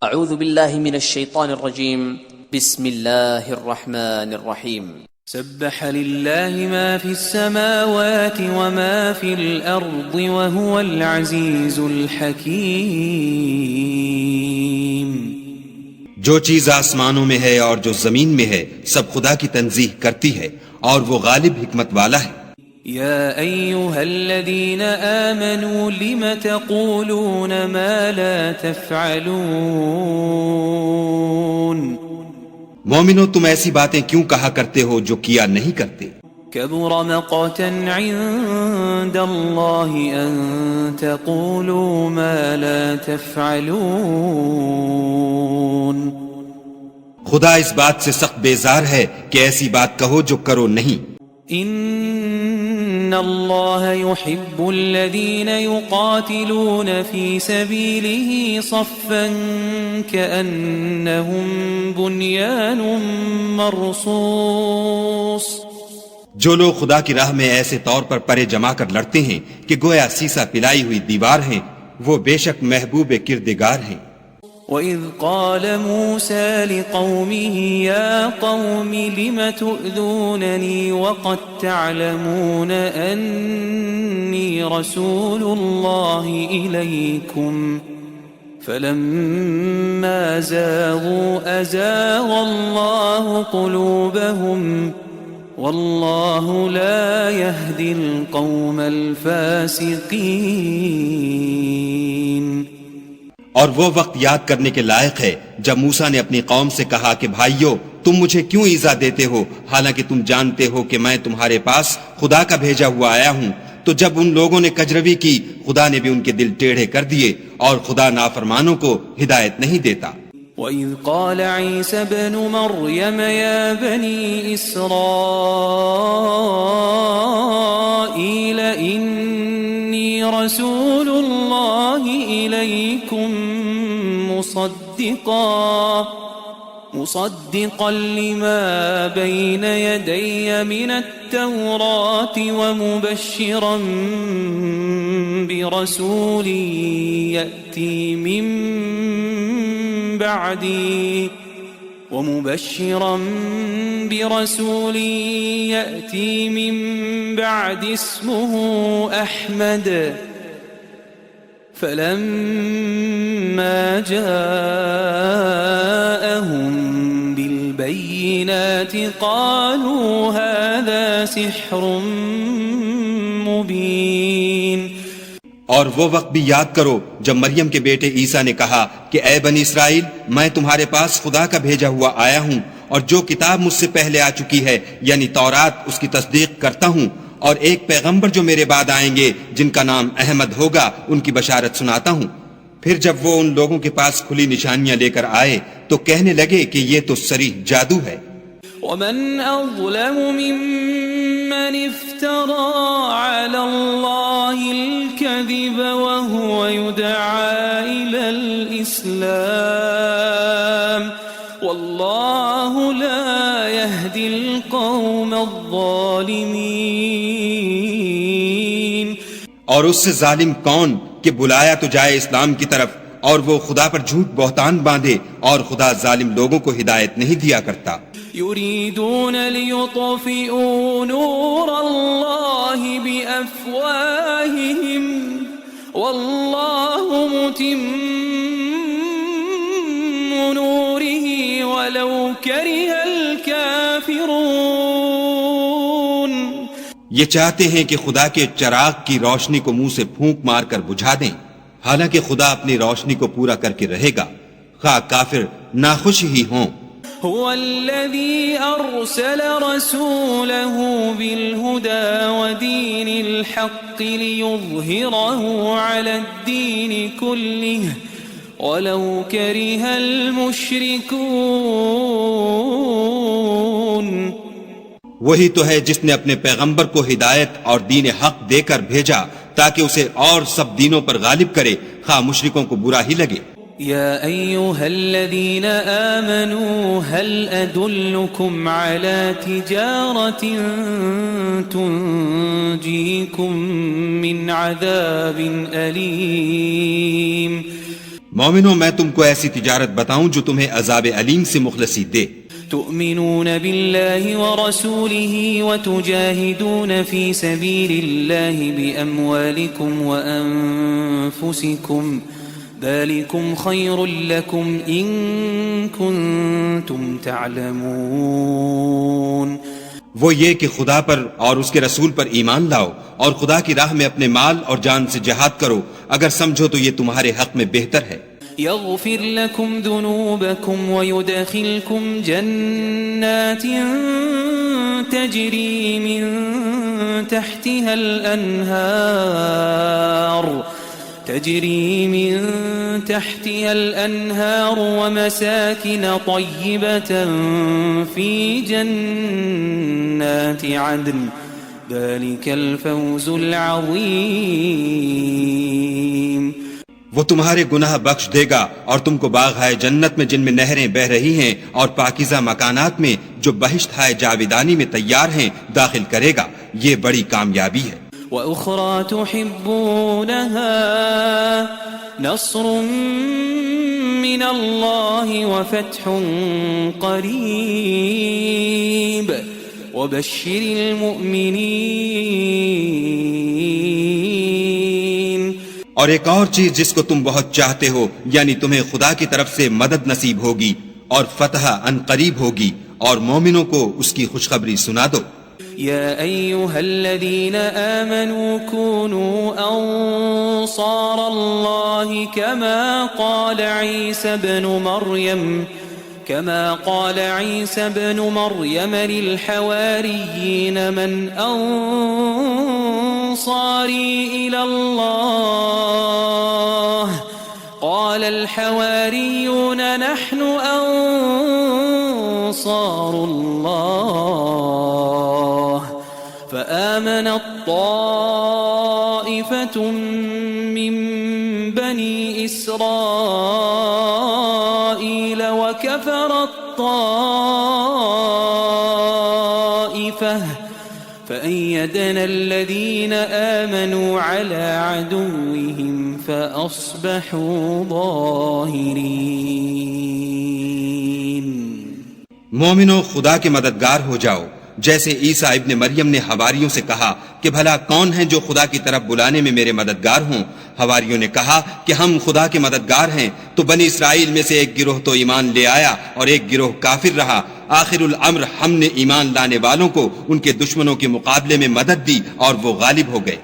اعوذ باللہ من الشیطان الرجیم بسم اللہ الرحمن الرحیم سبح لله ما في السماوات وما في الأرض وهو العزيز الحكيم. جو چیز آسمانوں میں ہے اور جو زمین میں ہے سب خدا کی تنزیح کرتی ہے اور وہ غالب حکمت والا ہے. يا أيها الذين آمنوا لم تقولون ما لا تفعلون. مومنو تم ایسی باتیں کیوں کہا کرتے ہو جو کیا نہیں کرتے. كبر مقتا عند الله أن تقولوا ما لا تفعلون. خدا اس بات سے سخت بیزار ہے کہ ایسی بات کہو جو کرو نہیں. ان الله يحب الذين يقاتلون في سبيله صفا كأنهم بنيان مرصوص. جو لوگ خدا کی راہ میں ایسے طور پر پرے جما کر لڑتے ہیں کہ گویا سیسا پلائی ہوئی دیوار ہیں، وہ بے شک محبوب کردگار ہیں. وَإِذْ قَالَ مُوسَى لِقَوْمِهِ يَا قَوْمِ لِمَ تُؤْذُونَنِي وَقَدْ تَعْلَمُونَ أَنِّي رَسُولُ اللَّهِ إِلَيْكُمْ فَلَمَّا زَاغُوا أَزَاغَ اللَّهُ قُلُوبَهُمْ وَاللَّهُ لَا يَهْدِي الْقَوْمَ الْفَاسِقِينَ. اور وہ وقت یاد کرنے کے لائق ہے جب موسیٰ نے اپنی قوم سے کہا کہ بھائیو تم مجھے کیوں ایذا دیتے ہو حالانکہ تم جانتے ہو کہ میں تمہارے پاس خدا کا بھیجا ہوا آیا ہوں. تو جب ان لوگوں نے کجروی کی خدا نے بھی ان کے دل ٹیڑھے کر دیے اور خدا نافرمانوں کو ہدایت نہیں دیتا. وَإِذْ قَالَ عِيسَى ابْنُ مَرْيَمَ يَا بَنِي إِسْرَائِيلَ إِنِّي رَسُولُ اللَّهِ إِلَيْكُمْ مصدقا لما بين يدي من التوراة ومبشرا برسول يأتي من بعد اسمه أحمد. فلما جاءهم بالبينات قالوا هذا سحر مبين. اور وہ وقت بھی یاد کرو جب مریم کے بیٹے عیسیٰ نے کہا کہ اے بنی اسرائیل میں تمہارے پاس خدا کا بھیجا ہوا آیا ہوں اور جو کتاب مجھ سے پہلے آ چکی ہے یعنی تورات اس کی تصدیق کرتا ہوں اور ایک پیغمبر جو میرے بعد آئیں گے جن کا نام احمد ہوگا ان کی بشارت سناتا ہوں. پھر جب وہ ان لوگوں کے پاس کھلی نشانیاں لے کر آئے تو کہنے لگے کہ یہ تو صریح جادو ہے. ومن أظلم ممن افترى على الله الكذب وهو يدعى إلى الإسلام والله لا يهدي القوم الظالمين. اور اس سے ظالم کون کہ بلایا تو جائے اسلام کی طرف اور وہ خدا پر جھوٹ بہتان باندھے اور خدا ظالم لوگوں کو ہدایت نہیں دیا کرتا. يريدون ليطفئوا نور الله بأفواههم والله متم نوره ولو كره الكافرون. یہ چاہتے ہیں کہ خدا کے چراغ کی روشنی کو منہ سے پھونک مار کر بجھا دیں حالانکہ خدا اپنی روشنی کو پورا کر کے رہے گا خواہ کافر ناخوش ہی ہوں. هو الذي أرسل رسوله بالهدى ودين الحق ليظهره على الدين كله ولو كره المشركون. وہی تو ہے جس نے اپنے پیغمبر کو ہدایت اور دین حق دے کر بھیجا تاکہ اسے اور سب دینوں پر غالب کرے خواہ مشرکوں کو برا ہی لگے. يا أيها الذين آمنوا هل أدلكم على تجارة تنجيكم من عذاب أليم. مومنوں میں تم کو ایسی تجارت بتاؤں جو تمہیں عذاب علیم سے مخلصی دے. تؤمنون بالله ورسوله وتجاهدون في سبيل الله بأموالكم وأنفسكم ذلكم خير لكم إن كنتم تعلمون. وہ یہ کہ خدا پر اور اس کے رسول پر ایمان لاؤ اور خدا کی راہ میں اپنے مال اور جان سے جہاد کرو اگر سمجھو تو یہ تمہارے حق میں بہتر ہے. يغفر لكم ذنوبكم ويدخلكم جنات تجري من تحتها الأنهار ومساكن طيبة في جنات عدن ذلك الفوز العظيم. وہ تمہارے گناہ بخش دے گا اور تم کو باغ ہائے جنت میں جن میں نہریں بہ رہی ہیں اور پاکیزہ مکانات میں جو بہشت ہائے جاویدانی میں تیار ہیں داخل کرے گا. یہ بڑی کامیابی ہے. وَأُخْرَى تُحِبُّونَهَا نَصْرٌ مِّنَ اللَّهِ وَفَتْحٌ قَرِيبٌ وَبَشِّرِ الْمُؤْمِنِينَ. اور ایک اور چیز جس کو تم بہت چاہتے ہو یعنی تمہیں خدا کی طرف سے مدد نصیب ہوگی اور فتح ان قریب ہوگی اور مومنوں کو اس کی خوشخبری سنا دو. يا أيها الذين آمنوا كونوا أنصار الله كما قال عيسى بن مريم للحواريين من أنصاري إلى الله قال الحواريون نحن أنصار الله فآمنت طائفة من بني إسرائيل وكفرت طائفة فأيدنا الذين آمنوا على عدوهم فأصبحوا ظاهرين. مومنو خدا کے مددگار ہو جاؤ جیسے عیسیٰ ابن مریم نے حواریوں سے کہا کہ بھلا کون ہیں جو خدا کی طرف بلانے میں میرے مددگار ہوں. حواریوں نے کہا کہ ہم خدا کے مددگار ہیں. تو بنی اسرائیل میں سے ایک گروہ تو ایمان لے آیا اور ایک گروہ کافر رہا. آخر الامر ہم نے ایمان لانے والوں کو ان کے دشمنوں کے مقابلے میں مدد دی اور وہ غالب ہو گئے.